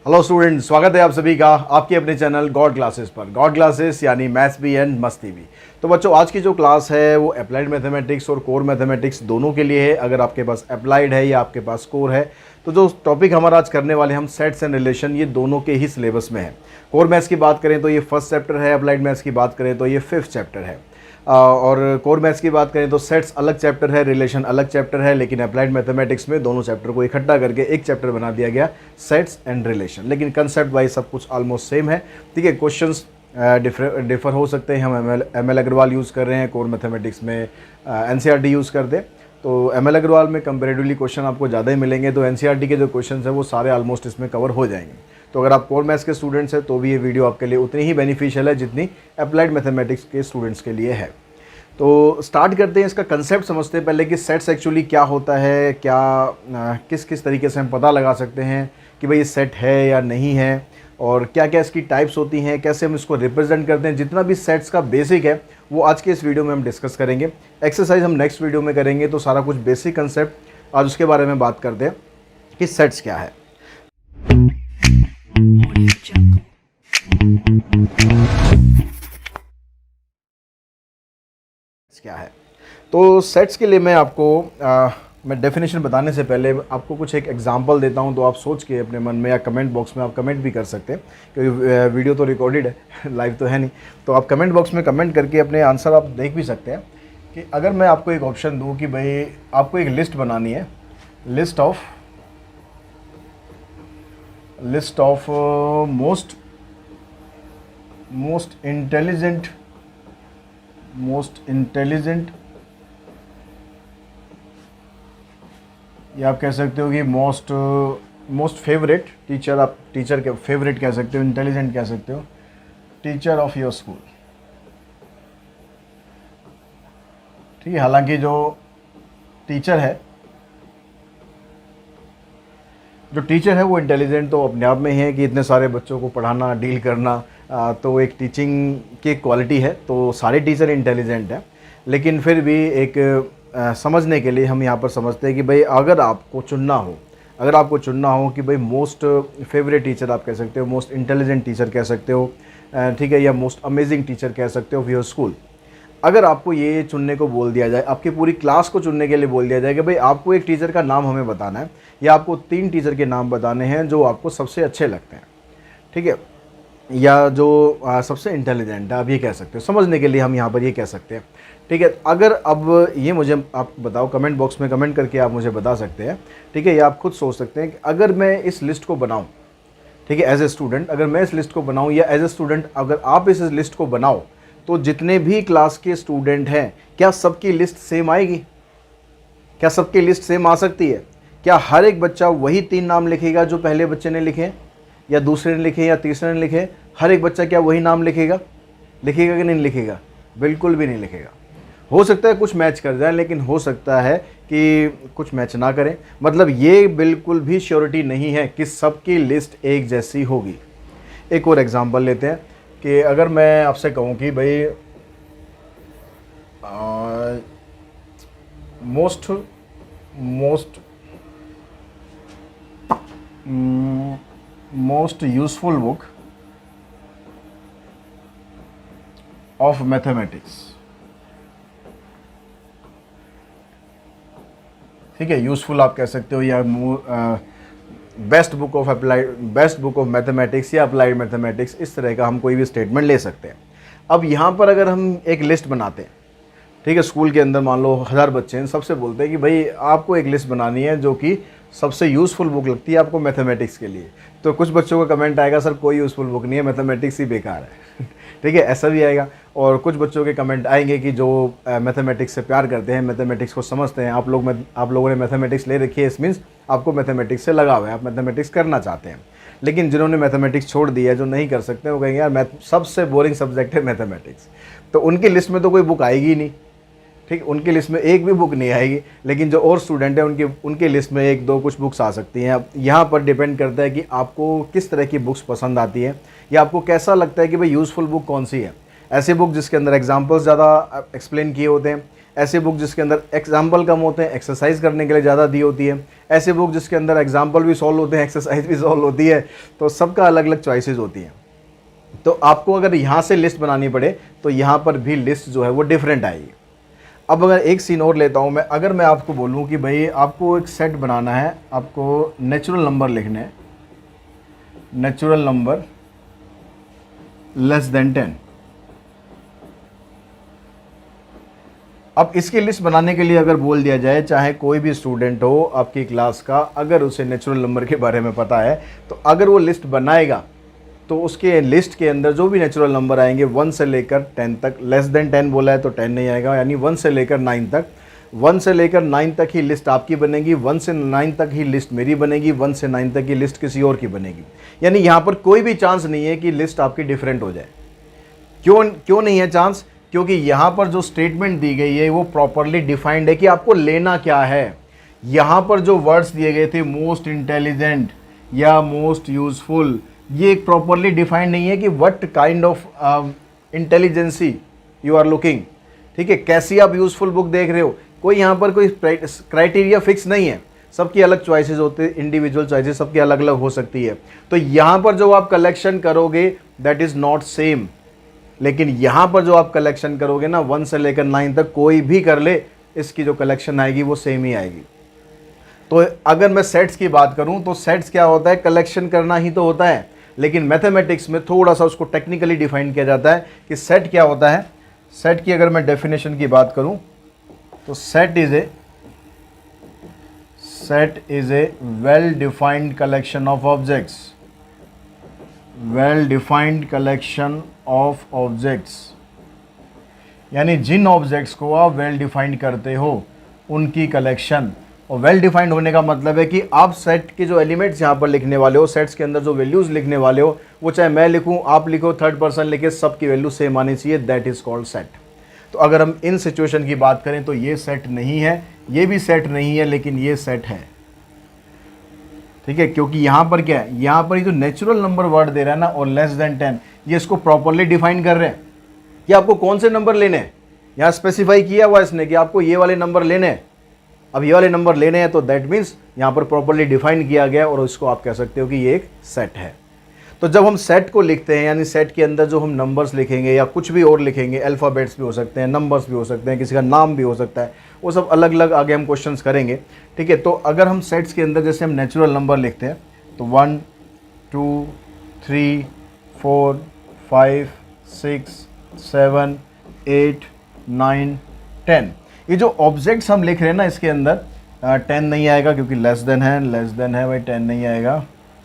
Hello student, स्वागत है आप सभी का आपके अपने चैनल गॉड क्लासेस पर। गॉड क्लासेस यानी मैथ्स भी एंड मस्ती भी। तो बच्चों, आज की जो क्लास है वो अप्लाइड मैथमेटिक्स और कोर मैथमेटिक्स दोनों के लिए है। अगर आपके पास अप्लाइड है या आपके पास कोर है, तो जो टॉपिक हमारा आज करने वाले हम सेट्स एंड रिलेशन, ये दोनों के ही सिलेबस में है। कोर मैथ्स की बात करें तो ये फर्स्ट चैप्टर है, अप्लाइड मैथ्स की बात करें तो ये फिफ्थ चैप्टर है। और कोर मैथ्स की बात करें तो सेट्स अलग चैप्टर है, रिलेशन अलग चैप्टर है, लेकिन अप्लाइड मैथमेटिक्स में दोनों चैप्टर को इकट्ठा करके एक चैप्टर बना दिया गया, सेट्स एंड रिलेशन। लेकिन कंसेप्ट वाइज सब कुछ ऑलमोस्ट सेम है। ठीक है, क्वेश्चंस डिफर हो सकते हैं। हम एम एल अग्रवाल यूज़ कर रहे हैं, कोर मैथमेटिक्स में एनसीईआरटी यूज़ कर दें तो एम एल अग्रवाल में कंपेरेटिवली क्वेश्चन आपको ज़्यादा ही मिलेंगे। तो एनसीईआरटी के जो क्वेश्चन हैं वो सारे ऑलमोस्ट इसमें कवर हो जाएंगे। तो अगर आप कोर मैथ्स के स्टूडेंट्स हैं तो भी ये वीडियो आपके लिए उतनी ही बेनिफिशियल है जितनी अप्लाइड मैथमेटिक्स के स्टूडेंट्स के लिए है। तो स्टार्ट करते हैं, इसका कंसेप्ट समझते हैं पहले कि सेट्स एक्चुअली क्या होता है, क्या किस किस तरीके से हम पता लगा सकते हैं कि भाई ये सेट है या नहीं है, और क्या क्या इसकी टाइप्स होती हैं, कैसे हम इसको रिप्रेजेंट करते हैं। जितना भी सेट्स का बेसिक है वो आज के इस वीडियो में हम डिस्कस करेंगे। एक्सरसाइज हम नेक्स्ट वीडियो में करेंगे। तो सारा कुछ बेसिक कंसेप्ट आज उसके बारे में बात करते हैं कि सेट्स क्या है। क्या है तो सेट्स के लिए मैं डेफिनेशन बताने से पहले आपको कुछ एक एग्जांपल देता हूं, तो आप सोच के अपने मन में या कमेंट बॉक्स में आप कमेंट भी कर सकते हैं, क्योंकि वीडियो तो रिकॉर्डेड है, लाइव तो है नहीं। तो आप कमेंट बॉक्स में कमेंट करके अपने आंसर आप देख भी सकते हैं कि अगर मैं आपको एक ऑप्शन दूं कि भाई आपको एक लिस्ट बनानी है, लिस्ट ऑफ मोस्ट इंटेलिजेंट या आप कह सकते हो कि मोस्ट फेवरेट टीचर, आप टीचर के फेवरेट कह सकते हो, इंटेलिजेंट कह सकते हो, टीचर ऑफ योर स्कूल। ठीक है, हालांकि जो टीचर है वो इंटेलिजेंट तो अपने आप में ही है कि इतने सारे बच्चों को पढ़ाना, डील करना, तो एक टीचिंग की क्वालिटी है। तो सारे टीचर इंटेलिजेंट हैं, लेकिन फिर भी एक समझने के लिए हम यहाँ पर समझते हैं कि भाई अगर आपको चुनना हो कि भाई मोस्ट फेवरेट टीचर आप कह सकते हो, मोस्ट इंटेलिजेंट टीचर कह सकते हो, ठीक है, या मोस्ट अमेजिंग टीचर कह सकते हो ऑफ योर स्कूल। अगर आपको ये चुनने को बोल दिया जाए, आपकी पूरी क्लास को चुनने के लिए बोल दिया जाए कि भाई आपको एक टीचर का नाम हमें बताना है, या आपको 3 टीचर के नाम बताने हैं जो आपको सबसे अच्छे लगते हैं, ठीक है, या जो सबसे इंटेलिजेंट है, आप ये कह सकते हो। समझने के लिए हम यहाँ पर ये कह सकते हैं, ठीक है। अगर अब ये मुझे आप बताओ, कमेंट बॉक्स में कमेंट करके आप मुझे बता सकते हैं, ठीक है, या आप खुद सोच सकते हैं कि अगर मैं इस लिस्ट को बनाऊं, ठीक है, एज ए स्टूडेंट अगर मैं इस लिस्ट को बनाऊं, या एज ए स्टूडेंट अगर आप इस लिस्ट को बनाओ, तो जितने भी क्लास के स्टूडेंट हैं क्या सबकी लिस्ट सेम आएगी? क्या सबकी लिस्ट सेम आ सकती है? क्या हर एक बच्चा वही 3 नाम लिखेगा जो पहले बच्चे ने लिखे, या दूसरे ने लिखे, या तीसरे ने लिखे? हर एक बच्चा क्या वही नाम लिखेगा कि नहीं लिखेगा? बिल्कुल भी नहीं लिखेगा। हो सकता है कुछ मैच कर जाए, लेकिन हो सकता है कि कुछ मैच ना करें। मतलब ये बिल्कुल भी श्योरिटी नहीं है कि सबकी लिस्ट एक जैसी होगी। एक और एग्जांपल लेते हैं कि अगर मैं आपसे कहूँ कि भाई most useful book of mathematics, ठीक है, यूजफुल आप कह सकते हो, या बेस्ट बुक ऑफ मैथमेटिक्स या अप्लाइड मैथमेटिक्स, इस तरह का हम कोई भी स्टेटमेंट ले सकते हैं। अब यहाँ पर अगर हम एक लिस्ट बनाते हैं, ठीक है, स्कूल के अंदर मान लो 1000 बच्चे हैं, सबसे बोलते हैं कि भाई आपको एक लिस्ट बनानी है जो कि सबसे यूज़फुल बुक लगती है आपको मैथमेटिक्स के लिए। तो कुछ बच्चों का कमेंट आएगा, सर कोई यूज़फुल बुक नहीं है, मैथमेटिक्स ही बेकार है। ठीक है, ऐसा भी आएगा। और कुछ बच्चों के कमेंट आएंगे कि जो मैथमेटिक्स से प्यार करते हैं, मैथमेटिक्स को समझते हैं, आप लोगों ने मैथमेटिक्स ले रखी है, इस मीन्स आपको मैथमेटिक्स से लगाव है, आप मैथमेटिक्स करना चाहते हैं। लेकिन जिन्होंने मैथमेटिक्स छोड़ दिया है, जो नहीं कर सकते, वो कहेंगे यार सबसे बोरिंग सब्जेक्ट है मैथमेटिक्स, तो उनकी लिस्ट में तो कोई बुक आएगी ही नहीं। ठीक, उनकी लिस्ट में एक भी बुक नहीं आएगी। लेकिन जो और स्टूडेंट हैं उनकी लिस्ट में 1-2 कुछ बुक्स आ सकती हैं। अब यहाँ पर डिपेंड करता है कि आपको किस तरह की बुक्स पसंद आती है, या आपको कैसा लगता है कि भाई यूज़फुल बुक कौन सी है। ऐसी बुक जिसके अंदर एग्जाम्पल्स ज़्यादा एक्सप्लेन किए होते हैं, ऐसे बुक जिसके अंदर एग्जाम्पल कम होते हैं, एक्सरसाइज करने के लिए ज़्यादा दी होती है, ऐसे बुक जिसके अंदर एग्जाम्पल भी सॉल्व होते हैं, एक्सरसाइज भी सॉल्व होती है। तो सबका अलग अलग चॉइसेस होती हैं। तो आपको अगर यहाँ से लिस्ट बनानी पड़े तो यहाँ पर भी लिस्ट जो है वो डिफरेंट आएगी। अब अगर एक सीन और लेता हूँ मैं, अगर मैं आपको बोलूँ कि भाई आपको एक सेट बनाना है, आपको नेचुरल नंबर लिखने हैं, नेचुरल नंबर लेस देन 10। अब इसकी लिस्ट बनाने के लिए अगर बोल दिया जाए, चाहे कोई भी स्टूडेंट हो आपकी क्लास का, अगर उसे नेचुरल नंबर के बारे में पता है, तो अगर वो लिस्ट बनाएगा तो उसके लिस्ट के अंदर जो भी नेचुरल नंबर आएंगे 1 से लेकर 10 तक, लेस देन 10 बोला है तो 10 नहीं आएगा, यानी 1 से लेकर 9 तक, 1 से लेकर 9 तक ही लिस्ट आपकी बनेगी, 1 से 9 तक ही लिस्ट मेरी बनेगी, 1 से 9 तक की लिस्ट किसी और की बनेगी। यानी यहाँ पर कोई भी चांस नहीं है कि लिस्ट आपकी डिफरेंट हो जाए। क्यों नहीं है चांस? क्योंकि यहाँ पर जो स्टेटमेंट दी गई है वो प्रॉपरली डिफाइंड है कि आपको लेना क्या है। यहाँ पर जो वर्ड्स दिए गए थे मोस्ट इंटेलिजेंट या मोस्ट यूजफुल, ये एक प्रॉपरली डिफाइंड नहीं है कि what kind of intelligency you are looking. ठीक है, कैसी आप यूजफुल बुक देख रहे हो, कोई यहाँ पर कोई क्राइटेरिया फिक्स नहीं है। सबकी अलग चॉइसेस होते हैं, इंडिविजुअल चॉइसेस सबकी अलग अलग हो सकती है। तो यहाँ पर जो आप कलेक्शन करोगे दैट इज़ नॉट सेम, लेकिन यहाँ पर जो आप कलेक्शन करोगे ना 1 से लेकर 9 तक, कोई भी कर ले, इसकी जो कलेक्शन आएगी वो सेम ही आएगी। तो अगर मैं सेट्स की बात करूँ तो सेट्स क्या होता है, कलेक्शन करना ही तो होता है, लेकिन मैथमेटिक्स में थोड़ा सा उसको टेक्निकली डिफाइन किया जाता है कि सेट क्या होता है। सेट की अगर मैं डेफिनेशन की बात करूं तो set is a well defined collection of objects, well defined collection of objects, यानी जिन ऑब्जेक्ट्स को आप वेल डिफाइंड करते हो उनकी कलेक्शन। और वेल डिफाइंड होने का मतलब है कि आप सेट के जो एलिमेंट्स यहाँ पर लिखने वाले हो, सेट्स के अंदर जो वैल्यूज़ लिखने वाले हो, वो चाहे मैं लिखूँ, आप लिखो, थर्ड पर्सन लिखे, सबकी वैल्यू सेम आनी चाहिए, दैट इज़ कॉल्ड सेट। तो अगर हम इन सिचुएशन की बात करें तो ये सेट नहीं है, ये भी सेट नहीं है, लेकिन ये सेट है। ठीक है, क्योंकि यहाँ पर क्या है, यहाँ पर ये जो नेचुरल नंबर वर्ड दे रहा है ना, और लेस देन 10, ये इसको प्रॉपरली डिफाइन कर रहे हैं कि आपको कौन से नंबर लेने हैं। यहाँ स्पेसिफाई किया हुआ इसने कि आपको ये वाले नंबर लेने हैं। अब ये वाले नंबर लेने हैं तो दैट मीन्स यहाँ पर प्रॉपरली डिफाइन किया गया, और इसको आप कह सकते हो कि ये एक सेट है। तो जब हम सेट को लिखते हैं, यानी सेट के अंदर जो हम नंबर्स लिखेंगे या कुछ भी और लिखेंगे, अल्फ़ाबेट्स भी हो सकते हैं, नंबर्स भी हो सकते हैं, किसी का नाम भी हो सकता है, वो सब अलग अलग आगे हम क्वेश्चंस करेंगे। ठीक है, तो अगर हम सेट्स के अंदर जैसे हम नेचुरल नंबर लिखते हैं तो 1 2 3 4 5 6 7 8 9 10, ये जो ऑब्जेक्ट्स हम लिख रहे हैं ना, इसके अंदर 10 नहीं आएगा क्योंकि लेस देन है भाई, 10 नहीं आएगा।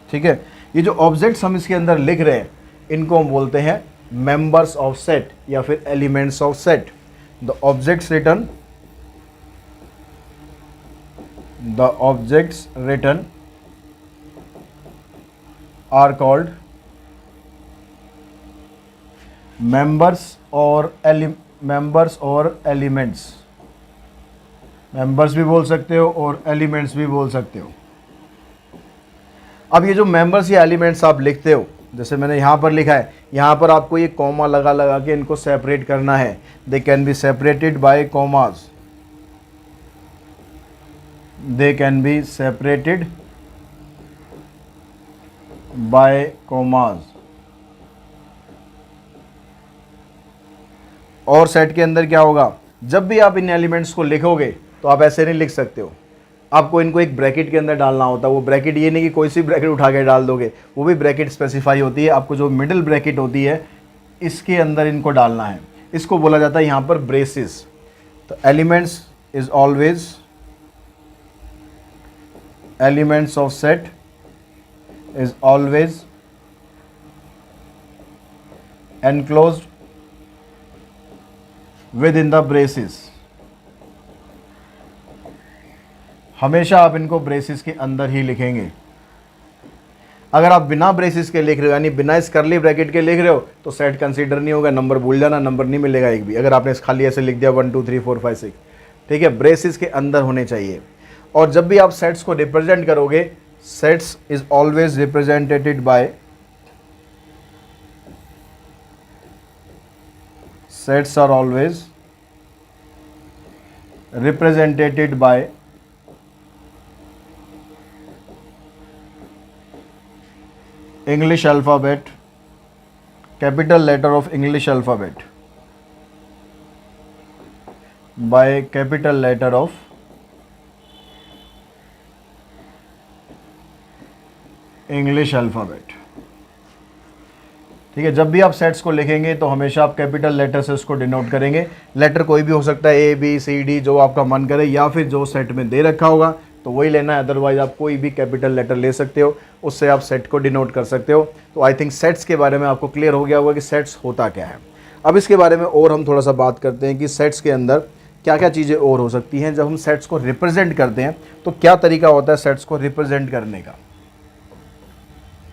ठीक है, ये जो ऑब्जेक्ट्स हम इसके अंदर लिख रहे हैं, इनको हम बोलते हैं मेंबर्स ऑफ सेट या फिर elements of set. The objects written are called members और एलिमेंट्स। मेंबर्स भी बोल सकते हो और एलिमेंट्स भी बोल सकते हो। अब ये जो मेंबर्स या एलिमेंट्स आप लिखते हो, जैसे मैंने यहाँ पर लिखा है, यहाँ पर आपको ये कॉमा लगा के इनको सेपरेट करना है। They can be separated by commas, they can be separated by commas. और सेट के अंदर क्या होगा, जब भी आप इन एलिमेंट्स को लिखोगे तो आप ऐसे नहीं लिख सकते हो, आपको इनको एक ब्रैकेट के अंदर डालना होता है। वो ब्रैकेट ये नहीं कि कोई सी ब्रैकेट उठा के डाल दोगे, वो भी ब्रैकेट स्पेसिफाई होती है। आपको जो मिडिल ब्रैकेट होती है इसके अंदर इनको डालना है, इसको बोला जाता है यहाँ पर ब्रेसिस। तो elements is always, elements of set is always enclosed with in the braces. हमेशा आप इनको ब्रेसिस के अंदर ही लिखेंगे। अगर आप बिना ब्रेसिस के लिख रहे हो, यानी बिना इस करली ब्रैकेट के लिख रहे हो, तो सेट कंसीडर नहीं होगा, नंबर भूल जाना, नंबर नहीं मिलेगा एक भी। अगर आपने खाली ऐसे लिख दिया 1 2 3 4 5 6, ठीक है, ब्रेसिस के अंदर होने चाहिए। और जब भी आप सेट्स को रिप्रेजेंट करोगे, sets is always represented by, sets are always represented by English alphabet, capital letter of English alphabet, by capital letter of English alphabet. ठीक है, जब भी आप सेट्स को लिखेंगे तो हमेशा आप कैपिटल लेटर से उसको डिनोट करेंगे। लेटर कोई भी हो सकता है, ए बी सी डी, जो आपका मन करे, या फिर जो सेट में दे रखा होगा तो वही लेना है, अदरवाइज आप कोई भी कैपिटल लेटर ले सकते हो, उससे आप सेट को डिनोट कर सकते हो। तो आई थिंक सेट्स के बारे में आपको क्लियर हो गया होगा कि सेट्स होता क्या है। अब इसके बारे में और हम थोड़ा सा बात करते हैं कि सेट्स के अंदर क्या क्या चीज़ें और हो सकती हैं। जब हम सेट्स को रिप्रेजेंट करते हैं तो क्या तरीका होता है सेट्स को रिप्रेजेंट करने का।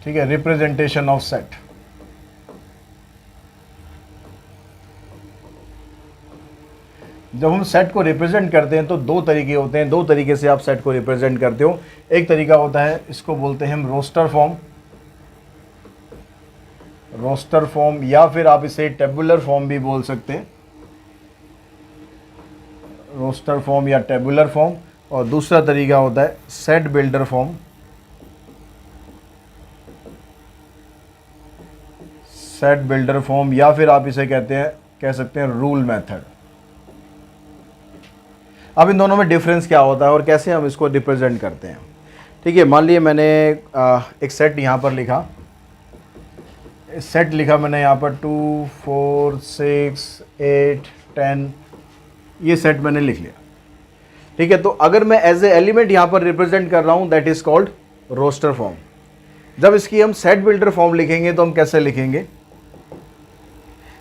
ठीक है, रिप्रेजेंटेशन ऑफ सेट। जब हम सेट को रिप्रेजेंट करते हैं तो दो तरीके होते हैं, दो तरीके से आप सेट को रिप्रेजेंट करते हो। एक तरीका होता है, इसको बोलते हैं हम रोस्टर फॉर्म, रोस्टर फॉर्म, या फिर आप इसे टेबुलर फॉर्म भी बोल सकते हैं, रोस्टर फॉर्म या टेबुलर फॉर्म। और दूसरा तरीका होता है set builder form, set builder form, या फिर आप इसे कह सकते हैं रूल मेथड। अब इन दोनों में डिफरेंस क्या होता है और कैसे हम इसको रिप्रेजेंट करते हैं। ठीक है, मान लिए मैंने एक सेट यहाँ पर लिखा, सेट लिखा मैंने यहाँ पर 2 4 6 8 10, ये सेट मैंने लिख लिया। ठीक है, तो अगर मैं एज ए एलिमेंट यहाँ पर रिप्रेजेंट कर रहा हूँ, that is called roster form. जब इसकी हम सेट बिल्डर फॉर्म लिखेंगे तो हम कैसे लिखेंगे,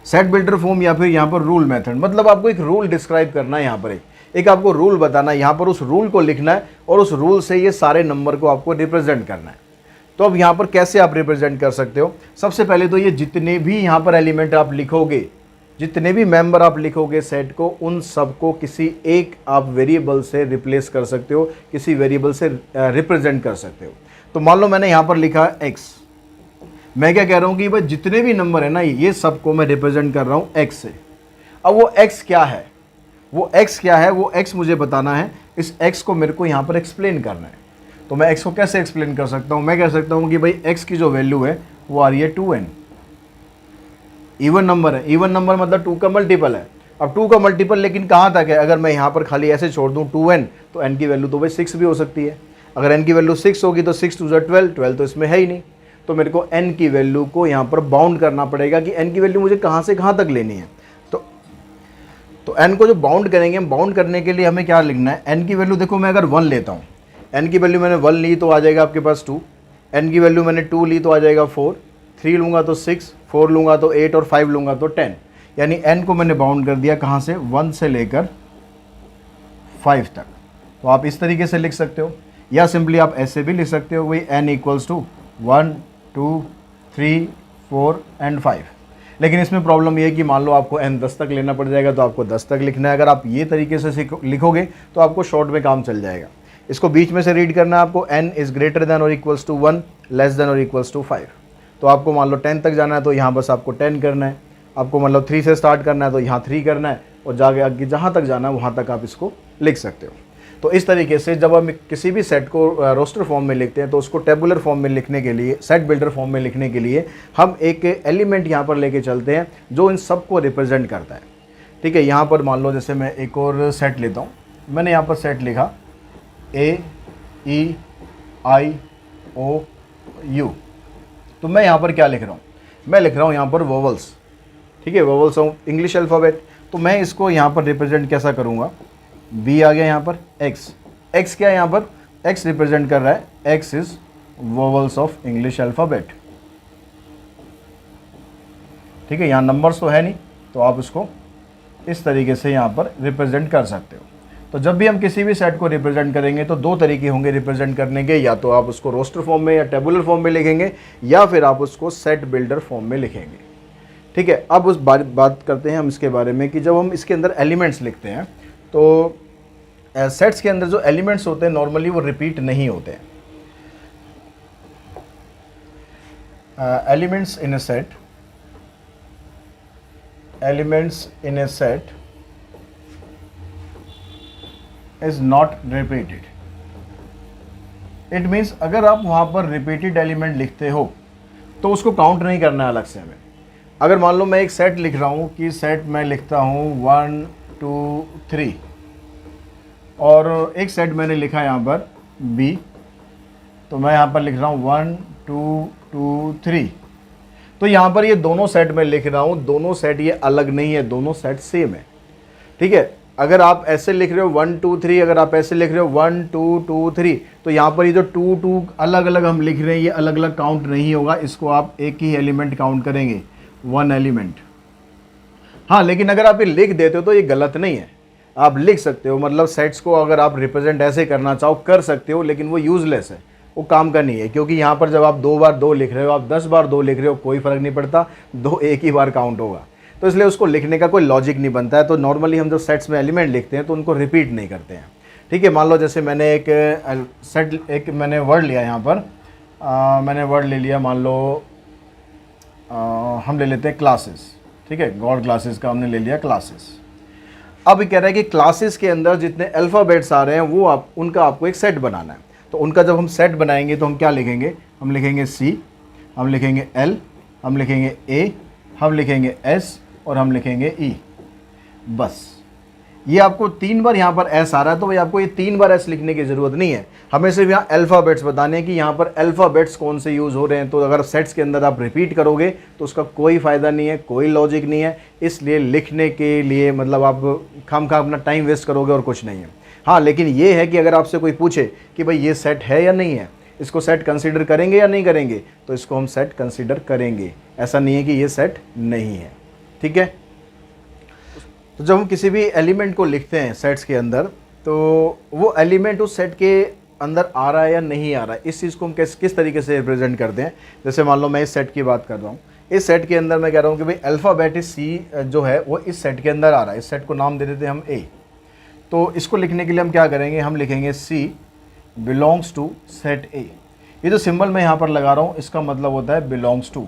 सेट बिल्डर फॉर्म या फिर यहाँ पर रूल मेथड। मतलब आपको एक रूल डिस्क्राइब करना है, यहाँ पर एक आपको रूल बताना है, यहाँ पर उस रूल को लिखना है और उस रूल से ये सारे नंबर को आपको रिप्रेजेंट करना है। तो अब यहाँ पर कैसे आप रिप्रेजेंट कर सकते हो। सबसे पहले तो ये जितने भी यहाँ पर एलिमेंट आप लिखोगे, जितने भी मेंबर आप लिखोगे सेट को, उन सबको किसी एक आप वेरिएबल से रिप्लेस कर सकते हो, किसी वेरिएबल से रिप्रेजेंट कर सकते हो। तो मान लो मैंने यहाँ पर लिखा x, मैं क्या कह रहा हूँ कि भाई जितने भी नंबर है ना, ये सबको मैं रिप्रेजेंट कर रहा हूँ x से। अब वो x क्या है, वो x क्या है, वो x मुझे बताना है, इस x को मेरे को यहाँ पर एक्सप्लेन करना है। तो मैं x को कैसे एक्सप्लेन कर सकता हूँ, मैं कह सकता हूँ कि भाई x की जो वैल्यू है वो आ रही है 2n। इवन नंबर है, इवन नंबर मतलब 2 का मल्टीपल है। अब 2 का मल्टीपल लेकिन कहाँ तक है, अगर मैं यहाँ पर खाली ऐसे छोड़ दूँ 2n, तो n की वैल्यू तो भाई 6 भी हो सकती है। अगर n की वैल्यू 6 होगी तो 6 2 12, 12 तो इसमें है ही नहीं। तो मेरे को n की वैल्यू को यहाँ पर बाउंड करना पड़ेगा कि n की वैल्यू मुझे कहाँ से कहाँ तक लेनी है। तो n को जो बाउंड करेंगे, हम बाउंड करने के लिए हमें क्या लिखना है, n की वैल्यू देखो मैं अगर 1 लेता हूँ, n की वैल्यू मैंने 1 ली तो आ जाएगा आपके पास 2, n की वैल्यू मैंने 2 ली तो आ जाएगा 4, 3 लूँगा तो 6, 4 लूँगा तो 8 और 5 लूँगा तो 10। यानी n को मैंने बाउंड कर दिया कहाँ से, 1 से लेकर 5 तक। तो आप इस तरीके से लिख सकते हो, या सिंपली आप ऐसे भी लिख सकते हो, वही n इक्वल्स टू 1 2 3 4 एंड 5। लेकिन इसमें प्रॉब्लम ये है कि मान लो आपको n 10 तक लेना पड़ जाएगा, तो आपको 10 तक लिखना है। अगर आप ये तरीके से लिखोगे तो आपको शॉर्ट में काम चल जाएगा। इसको बीच में से रीड करना है आपको, n इज़ ग्रेटर देन और इक्वल्स टू 1, लेस देन और इक्वल्स टू 5। तो आपको मान लो 10 तक जाना है तो यहाँ बस आपको 10 करना है, आपको मतलब 3 से स्टार्ट करना है तो यहाँ 3 करना है, और जाके आगे जहाँ तक जाना है वहाँ तक आप इसको लिख सकते हो। तो इस तरीके से जब हम किसी भी सेट को रोस्टर फॉर्म में लिखते हैं तो उसको टेबुलर फॉर्म में लिखने के लिए, सेट बिल्डर फॉर्म में लिखने के लिए हम एक एलिमेंट यहाँ पर लेके चलते हैं जो इन सब को रिप्रेजेंट करता है। ठीक है, यहाँ पर मान लो जैसे मैं एक और सेट लेता हूँ, मैंने यहाँ पर सेट लिखा AEIOU। तो मैं यहाँ पर क्या लिख रहा हूँ, मैं लिख रहा हूँ यहाँ पर वोवल्स। ठीक है, वोवल्स ऑफ इंग्लिश अल्फ़ाबेट। तो मैं इसको यहाँ पर रिप्रेजेंट कैसा करूँगा, B आ गया यहाँ पर, X क्या है यहाँ पर, X रिप्रेजेंट कर रहा है, X is vowels of English alphabet. ठीक है, यहाँ नंबर्स तो है नहीं, तो आप इसको इस तरीके से यहाँ पर रिप्रेजेंट कर सकते हो। तो जब भी हम किसी भी सेट को रिप्रेजेंट करेंगे तो दो तरीके होंगे रिप्रेजेंट करने के, या तो आप उसको रोस्टर फॉर्म में या टेबुलर फॉर्म में लिखेंगे, या फिर आप उसको सेट बिल्डर फॉर्म में लिखेंगे। ठीक है, अब उस बात करते हैं हम इसके बारे में कि जब हम इसके अंदर एलिमेंट्स लिखते हैं तो सेट्स के अंदर जो एलिमेंट्स होते हैं नॉर्मली वो रिपीट नहीं होते हैं। Elements in A set, elements in A set is not repeated. It means अगर आप वहाँ पर रिपीटेड एलिमेंट लिखते हो तो उसको काउंट नहीं करना है अलग से हमें। अगर मान लो मैं एक सेट लिख रहा हूँ कि सेट मैं लिखता हूँ 1 2 3, और एक सेट मैंने लिखा यहाँ पर B, तो मैं यहाँ पर लिख रहा हूँ 1 2 2 3। तो यहाँ पर ये दोनों सेट मैं लिख रहा हूँ, दोनों सेट ये अलग नहीं है, दोनों सेट सेम है। ठीक है, अगर आप ऐसे लिख रहे हो 1 2 3, अगर आप ऐसे लिख रहे हो 1 2 2 3, तो यहाँ पर ये जो 2 2 अलग अलग हम लिख रहे हैं ये अलग अलग काउंट नहीं होगा, इसको आप एक ही एलिमेंट काउंट करेंगे, 1 एलिमेंट। हाँ, लेकिन अगर आप ये लिख देते हो तो ये गलत नहीं है, आप लिख सकते हो, मतलब सेट्स को अगर आप रिप्रेजेंट ऐसे करना चाहो कर सकते हो, लेकिन वो यूजलेस है, वो काम का नहीं है। क्योंकि यहाँ पर जब आप 2 बार 2 लिख रहे हो, आप 10 बार 2 लिख रहे हो, कोई फ़र्क नहीं पड़ता, 2 एक ही बार काउंट होगा, तो इसलिए उसको लिखने का कोई लॉजिक नहीं बनता है। तो नॉर्मली हम जब सेट्स में एलिमेंट लिखते हैं तो उनको रिपीट नहीं करते हैं। ठीक है, मान लो जैसे मैंने एक मैंने वर्ड लिया यहाँ पर, मैंने वर्ड ले लिया, मान लो हम ले लेते हैं क्लासेस। ठीक है, गॉड क्लासेस का हमने ले लिया क्लासेस। अब ये कह रहा है कि क्लासेस के अंदर जितने अल्फ़ाबेट्स आ रहे हैं वो उनका आपको एक सेट बनाना है। तो उनका जब हम सेट बनाएंगे तो हम क्या लिखेंगे, हम लिखेंगे C, हम लिखेंगे L, हम लिखेंगे A, हम लिखेंगे S और हम लिखेंगे E। बस ये आपको 3 बार यहाँ पर S आ रहा है, तो भाई आपको ये 3 बार S लिखने की ज़रूरत नहीं है, हमें सिर्फ यहाँ अल्फ़ाबेट्स बताने हैं कि यहाँ पर अल्फ़ाबेट्स कौन से यूज़ हो रहे हैं। तो अगर सेट्स के अंदर आप रिपीट करोगे तो उसका कोई फ़ायदा नहीं है, कोई लॉजिक नहीं है, इसलिए लिखने के लिए मतलब आप खामखा अपना टाइम वेस्ट करोगे और कुछ नहीं है। हाँ, लेकिन ये है कि अगर आपसे कोई पूछे कि भाई ये सेट है या नहीं है, इसको सेट कंसीडर करेंगे या नहीं करेंगे, तो इसको हम सेट कंसीडर करेंगे, ऐसा नहीं है कि ये सेट नहीं है। ठीक है, तो जब हम किसी भी एलिमेंट को लिखते हैं सेट्स के अंदर, तो वो एलिमेंट उस सेट के अंदर आ रहा है या नहीं आ रहा है, इस चीज़ को हम किस तरीके से रिप्रेजेंट करते हैं। जैसे मान लो मैं इस सेट की बात कर रहा हूँ, इस सेट के अंदर मैं कह रहा हूँ कि भाई अल्फ़ाबेट C जो है वो इस सेट के अंदर आ रहा है, इस सेट को नाम दे देते हैं हम A। तो इसको लिखने के लिए हम क्या करेंगे, हम लिखेंगे C belongs to set A। ये जो सिंबल मैं यहाँ पर लगा रहा हूँ इसका मतलब होता है बिलोंग्स टू,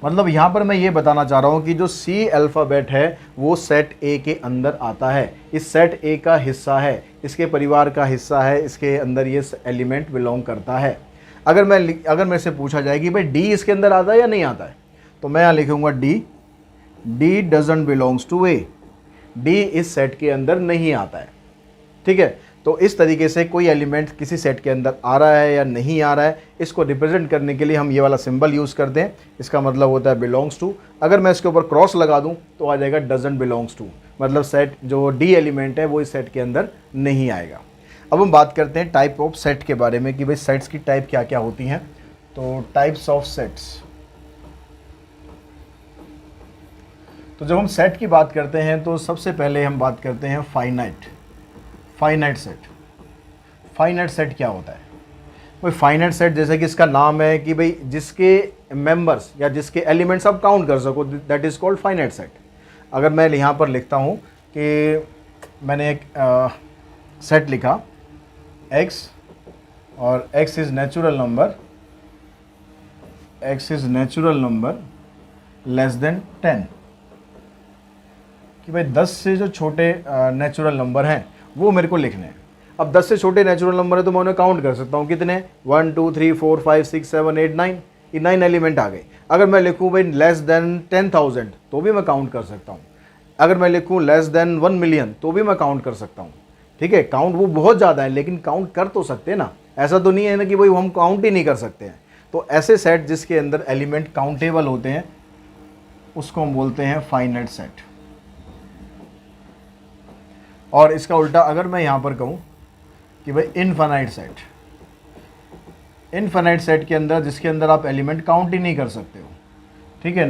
मतलब यहाँ पर मैं ये बताना चाह रहा हूँ कि जो C अल्फ़ाबेट है वो सेट A के अंदर आता है, इस सेट A का हिस्सा है, इसके परिवार का हिस्सा है, इसके अंदर ये एलिमेंट बिलोंग करता है। अगर मेरे से पूछा जाए कि भाई D इसके अंदर आता है या नहीं आता है, तो मैं यहाँ लिखूँगा D doesn't belongs to A, D इस सेट के अंदर नहीं आता है। ठीक है, तो इस तरीके से कोई एलिमेंट किसी सेट के अंदर आ रहा है या नहीं आ रहा है, इसको रिप्रेजेंट करने के लिए हम ये वाला सिंबल यूज़ करते हैं, इसका मतलब होता है बिलोंग्स टू। अगर मैं इसके ऊपर क्रॉस लगा दूं तो आ जाएगा डजंट बिलोंग्स टू, मतलब सेट जो D एलिमेंट है वो इस सेट के अंदर नहीं आएगा। अब हम बात करते हैं टाइप ऑफ सेट के बारे में कि भाई सेट्स की टाइप क्या क्या होती हैं। तो टाइप्स ऑफ सेट्स, तो जब हम सेट की बात करते हैं तो सबसे पहले हम बात करते हैं फाइनाइट सेट। फाइनाइट सेट क्या होता है भाई, फाइनाइट सेट जैसे कि इसका नाम है कि भाई जिसके मेंबर्स या जिसके एलिमेंट्स आप काउंट कर सको, that is called finite set. अगर मैं यहाँ पर लिखता हूँ कि मैंने एक सेट लिखा x और x is natural number less than 10, कि भाई 10 से जो छोटे नेचुरल नंबर हैं वो मेरे को लिखने हैं। अब 10 से छोटे नेचुरल नंबर है तो मैं उन्हें काउंट कर सकता हूँ, कितने, 1 2 3 4 5 6 7 8 9, ये 9 एलिमेंट आ गए। अगर मैं लिखूँ भाई लेस देन 10,000 तो भी मैं काउंट कर सकता हूँ, अगर मैं लिखूँ लेस देन 1 मिलियन तो भी मैं काउंट कर सकता हूँ। ठीक है, काउंट वो बहुत ज़्यादा है लेकिन काउंट कर तो सकते हैं ना, ऐसा तो नहीं है ना कि भाई हम काउंट ही नहीं कर सकते हैं। तो ऐसे सेट जिसके अंदर एलिमेंट काउंटेबल होते हैं उसको हम बोलते हैं फाइनाइट सेट। और इसका उल्टा अगर मैं यहाँ पर कहूँ कि भाई इनफाइनाइट सेट के अंदर जिसके अंदर आप एलिमेंट काउंट ही नहीं कर सकते हो, ठीक है,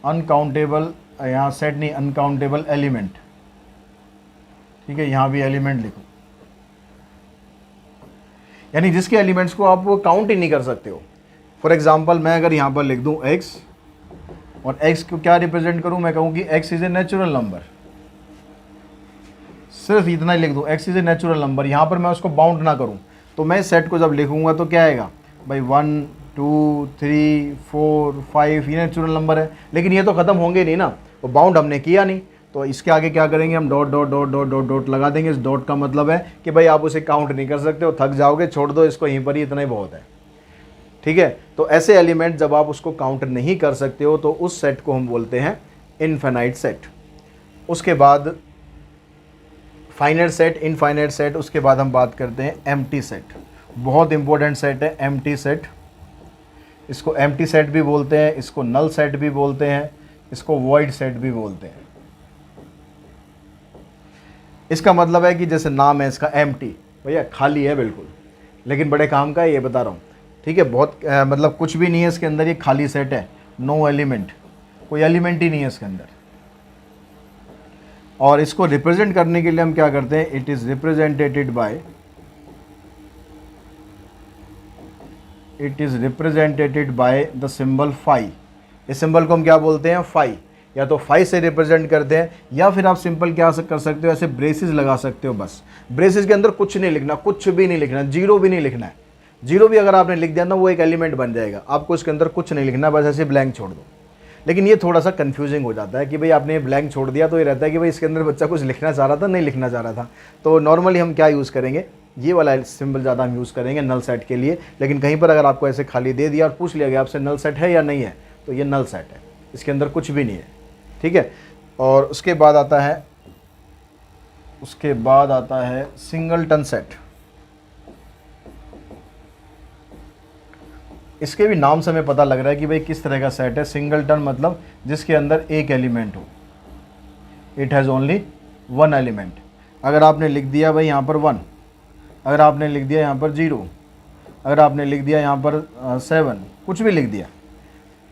अनकाउंटेबल यहाँ सेट नहीं, अनकाउंटेबल एलिमेंट। ठीक है, यहाँ भी एलिमेंट लिखो, यानी जिसके एलिमेंट्स को आप वो काउंट ही नहीं कर सकते हो। फॉर एग्जांपल मैं अगर यहाँ पर लिख दूँ x और x को क्या रिप्रेजेंट करूँ, मैं कहूँ कि x is a natural number, सिर्फ इतना ही लिख दूँ, x is a natural number, यहाँ पर मैं उसको बाउंड ना करूँ, तो मैं सेट को जब लिखूँगा तो क्या आएगा भाई 1 2 3 4 5, ये नेचुरल नंबर है, लेकिन ये तो ख़त्म होंगे नहीं ना। वो बाउंड हमने किया नहीं, तो इसके आगे क्या करेंगे हम, dot dot dot dot dot dot लगा देंगे। इस डॉट का मतलब है कि भाई आप उसे काउंट नहीं कर सकते हो, थक जाओगे, छोड़ दो इसको यहीं पर ही, इतना ही बहुत है। ठीक है, तो ऐसे एलिमेंट जब आप उसको काउंट नहीं कर सकते हो तो उस सेट को हम बोलते हैं इनफाइनाइट सेट। उसके बाद फाइनाइट सेट, इनफाइनाइट सेट, उसके बाद हम बात करते हैं एम्प्टी सेट। बहुत इंपॉर्टेंट सेट है एम्प्टी सेट। इसको एम्प्टी सेट भी बोलते हैं, इसको नल सेट भी बोलते हैं, इसको वॉइड सेट भी बोलते हैं। इसका मतलब है कि जैसे नाम है इसका एम्प्टी, भैया खाली है बिल्कुल, लेकिन बड़े काम का है, ये बता रहा हूँ। ठीक है, बहुत मतलब कुछ भी नहीं है इसके अंदर, ये खाली सेट है, नो एलिमेंट, कोई एलिमेंट ही नहीं है इसके अंदर। और इसको रिप्रेजेंट करने के लिए हम क्या करते हैं, it is represented by the symbol phi. इस सिंबल को हम क्या बोलते हैं, फाई। या तो फाई से रिप्रेजेंट करते हैं, या फिर आप सिंपल क्या कर सकते हो, ऐसे ब्रेसेस लगा सकते हो। बस ब्रेसेस के अंदर कुछ नहीं लिखना, कुछ भी नहीं लिखना, जीरो भी नहीं लिखना है। जीरो भी अगर आपने लिख दिया ना वो एक एलिमेंट बन जाएगा, आपको इसके अंदर कुछ नहीं लिखना, बस ऐसे ब्लैंक छोड़ दो। लेकिन ये थोड़ा सा कंफ्यूजिंग हो जाता है कि भाई आपने ब्लैंक छोड़ दिया, तो ये रहता है कि भाई इसके अंदर बच्चा कुछ लिखना चाह रहा था, नहीं लिखना चाह रहा था। तो नॉर्मली हम क्या यूज़ करेंगे, ये वाला सिंबल ज़्यादा हम यूज़ करेंगे नल सेट के लिए। लेकिन कहीं पर अगर आपको ऐसे खाली दे दिया और पूछ लिया गया आपसे नल सेट है या नहीं है, तो ये नल सेट है, इसके अंदर कुछ भी नहीं है। ठीक है, और उसके बाद आता है सिंगलटन सेट। इसके भी नाम से हमें पता लग रहा है कि भाई किस तरह का सेट है। सिंगलटन मतलब जिसके अंदर एक एलिमेंट हो, it has only one element. अगर आपने लिख दिया भाई यहाँ पर 1, अगर आपने लिख दिया यहाँ पर 0, अगर आपने लिख दिया यहाँ पर 7, कुछ भी लिख दिया,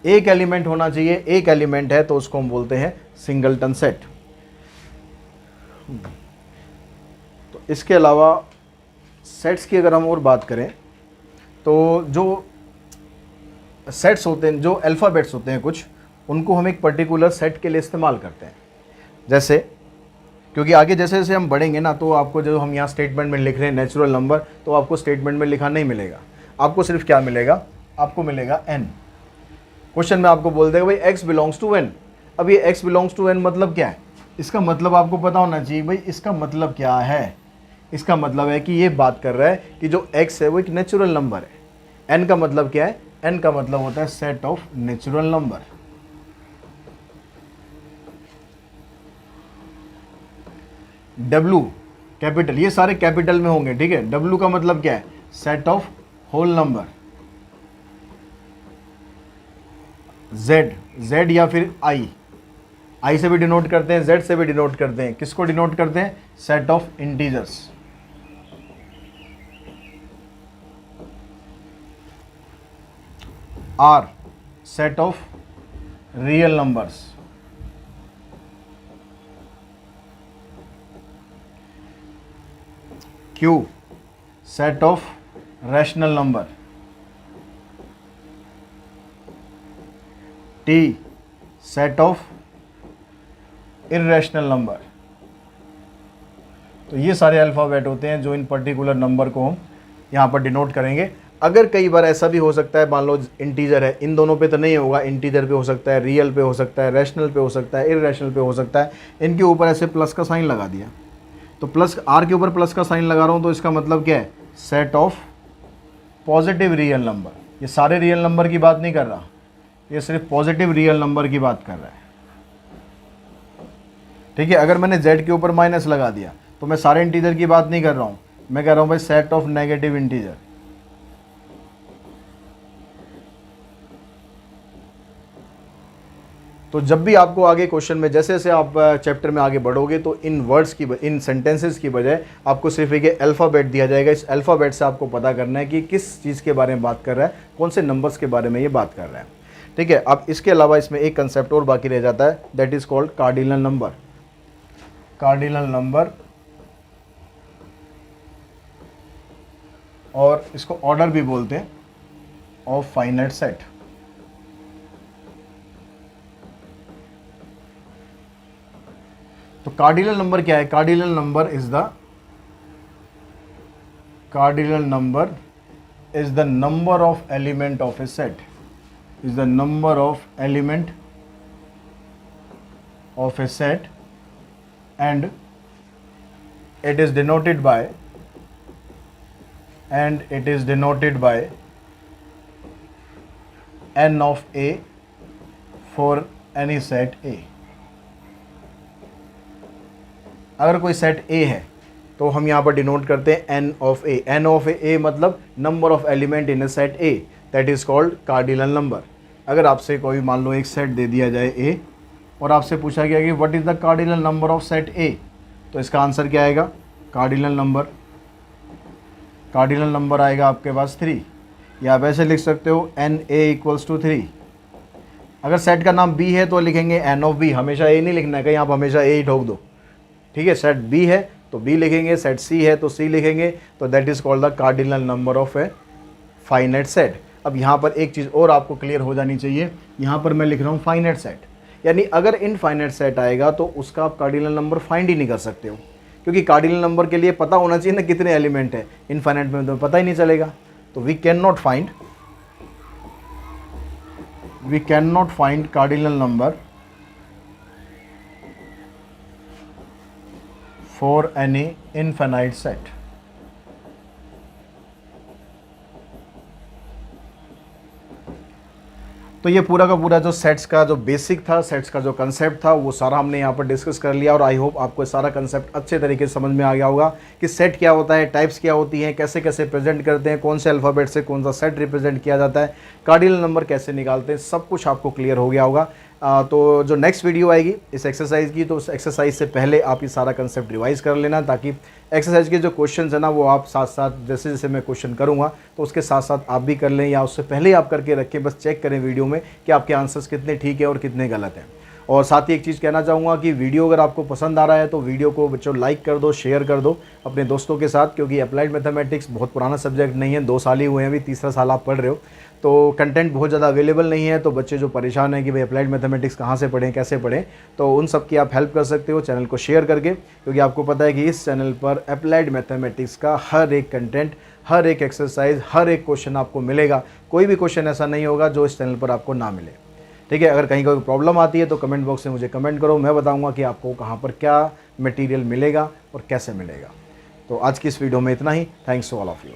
एक एलिमेंट होना चाहिए, एक एलिमेंट है तो उसको हम बोलते हैं सिंगलटन सेट। तो इसके अलावा सेट्स की अगर हम और बात करें तो जो सेट्स होते हैं, जो अल्फ़ाबेट्स होते हैं कुछ, उनको हम एक पर्टिकुलर सेट के लिए इस्तेमाल करते हैं। जैसे क्योंकि आगे जैसे जैसे हम बढ़ेंगे ना, तो आपको जो हम यहाँ स्टेटमेंट में लिख रहे हैं नेचुरल नंबर, तो आपको स्टेटमेंट में लिखा नहीं मिलेगा, आपको सिर्फ क्या मिलेगा, आपको मिलेगा n। क्वेश्चन में आपको बोल देगा भाई x बिलोंग्स टू n। अब ये x बिलोंग्स टू n मतलब क्या है, इसका मतलब आपको पता होना चाहिए भाई इसका मतलब क्या है। इसका मतलब है कि ये बात कर रहा है कि जो x है वो एक नेचुरल नंबर है। n का मतलब क्या है, n का मतलब होता है set of natural number. W capital, ये सारे कैपिटल में होंगे। ठीक है, W का मतलब क्या है, set of whole number. Z या फिर I से भी डिनोट करते हैं, Z से भी डिनोट करते हैं। किसको डिनोट करते हैं, set of integers. R set of real numbers. Q set of rational number. T set of irrational number. तो ये सारे अल्फ़ाबेट होते हैं जो इन पर्टिकुलर नंबर को हम यहाँ पर डिनोट करेंगे। अगर कई बार ऐसा भी हो सकता है, मान लो इंटीजर है, इन दोनों पे तो नहीं होगा, इंटीजर पे हो सकता है, रियल पे हो सकता है, रैशनल पे हो सकता है, इर्रेशनल पे हो सकता है, इनके ऊपर ऐसे प्लस का साइन लगा दिया, तो प्लस R के ऊपर प्लस का साइन लगा रहा हूँ, तो इसका मतलब क्या है, set of positive real number. ये सारे रियल नंबर की बात नहीं कर रहा, ये सिर्फ पॉजिटिव रियल नंबर की बात कर रहा है। ठीक है, अगर मैंने Z के ऊपर माइनस लगा दिया तो मैं सारे इंटीजर की बात नहीं कर रहा हूँ, मैं कह रहा हूँ भाई सेट ऑफ नेगेटिव इंटीजर। तो जब भी आपको आगे क्वेश्चन में जैसे जैसे आप चैप्टर में आगे बढ़ोगे, तो इन वर्ड्स की, इन सेंटेंसेस की बजाय आपको सिर्फ एक अल्फ़ाबेट दिया जाएगा। इस अल्फ़ाबेट से आपको पता करना है कि किस चीज़ के बारे में बात कर रहा है, कौन से नंबर्स के बारे में ये बात कर रहा है। ठीक है, अब इसके अलावा इसमें एक कंसेप्ट और बाकी रह जाता है, that is called cardinal number. Cardinal number, और इसको ऑर्डर भी बोलते हैं ऑफ फाइनाइट सेट। तो कार्डिनल नंबर क्या है, cardinal number is the number of element of A set, is the number of element of a set and it is denoted by n of a for any set A। अगर कोई set A है तो हम यहाँ पर denote करते हैं n of A। n of A मतलब number of element in A set A, that is called cardinal number. अगर आपसे कोई मान लो एक सेट दे दिया जाए A और आपसे पूछा गया कि what is the cardinal number of set A, तो इसका आंसर क्या आएगा? कार्डिनल नंबर आएगा आपके पास 3, या आप ऐसे लिख सकते हो NA इक्वल्स टू 3। अगर सेट का नाम B है तो लिखेंगे n ऑफ B, हमेशा A नहीं लिखना है, कहीं आप हमेशा A ही ठोक दो, ठीक है। सेट B है तो B लिखेंगे, सेट C है तो C लिखेंगे, तो that is called the cardinal number of a finite set. अब यहाँ पर एक चीज़ और आपको क्लियर हो जानी चाहिए, यहाँ पर मैं लिख रहा हूँ फाइनाइट सेट, यानी अगर इनफाइनाइट सेट आएगा तो उसका आप कार्डिनल नंबर फाइंड ही नहीं कर सकते हो, क्योंकि कार्डिनल नंबर के लिए पता होना चाहिए ना कितने एलिमेंट है। इनफाइनाइट में तो पता ही नहीं चलेगा, तो we can not find cardinal number for any infinite set. तो ये पूरा का पूरा जो सेट्स का जो बेसिक था, सेट्स का जो कंसेप्ट था, वो सारा हमने यहाँ पर डिस्कस कर लिया और आई होप आपको सारा कंसेप्ट अच्छे तरीके से समझ में आ गया होगा कि सेट क्या होता है, टाइप्स क्या होती हैं, कैसे कैसे प्रेजेंट करते हैं, कौन से अल्फ़ाबेट से कौन सा सेट रिप्रेजेंट किया जाता है, कार्डिनल नंबर कैसे निकालते हैं, सब कुछ आपको क्लियर हो गया होगा। तो जो नेक्स्ट वीडियो आएगी इस एक्सरसाइज की, तो उस एक्सरसाइज से पहले आप ये सारा कंसेप्ट रिवाइज कर लेना, ताकि एक्सरसाइज के जो क्वेश्चंस है ना वो आप साथ साथ जैसे जैसे मैं क्वेश्चन करूँगा तो उसके साथ साथ आप भी कर लें, या उससे पहले ही आप करके रखें, बस चेक करें वीडियो में कि आपके आंसर्स कितने ठीक है और कितने गलत हैं। और साथ ही एक चीज़ कहना चाहूँगा कि वीडियो अगर आपको पसंद आ रहा है तो वीडियो को बच्चों लाइक कर दो, शेयर कर दो अपने दोस्तों के साथ, क्योंकि अप्लाइड मैथमेटिक्स बहुत पुराना सब्जेक्ट नहीं है, 2 साल ही हुए हैं, अभी तीसरा साल आप पढ़ रहे हो, तो कंटेंट बहुत ज़्यादा अवेलेबल नहीं है। तो बच्चे जो परेशान हैं कि भाई अप्लाइड मैथमेटिक्स कहाँ से पढ़ें, कैसे पढ़ें, तो उन सब की आप हेल्प कर सकते हो चैनल को शेयर करके, क्योंकि आपको पता है कि इस चैनल पर अप्लाइड मैथमेटिक्स का हर एक कंटेंट, हर एक एक्सरसाइज, हर एक क्वेश्चन आपको मिलेगा। कोई भी क्वेश्चन ऐसा नहीं होगा जो इस चैनल पर आपको ना मिले, ठीक है। अगर कहीं कोई प्रॉब्लम आती है तो कमेंट बॉक्स में मुझे कमेंट करो, मैं बताऊंगा कि आपको कहाँ पर क्या मटेरियल मिलेगा और कैसे मिलेगा। तो आज की इस वीडियो में इतना ही। Thanks to all of you.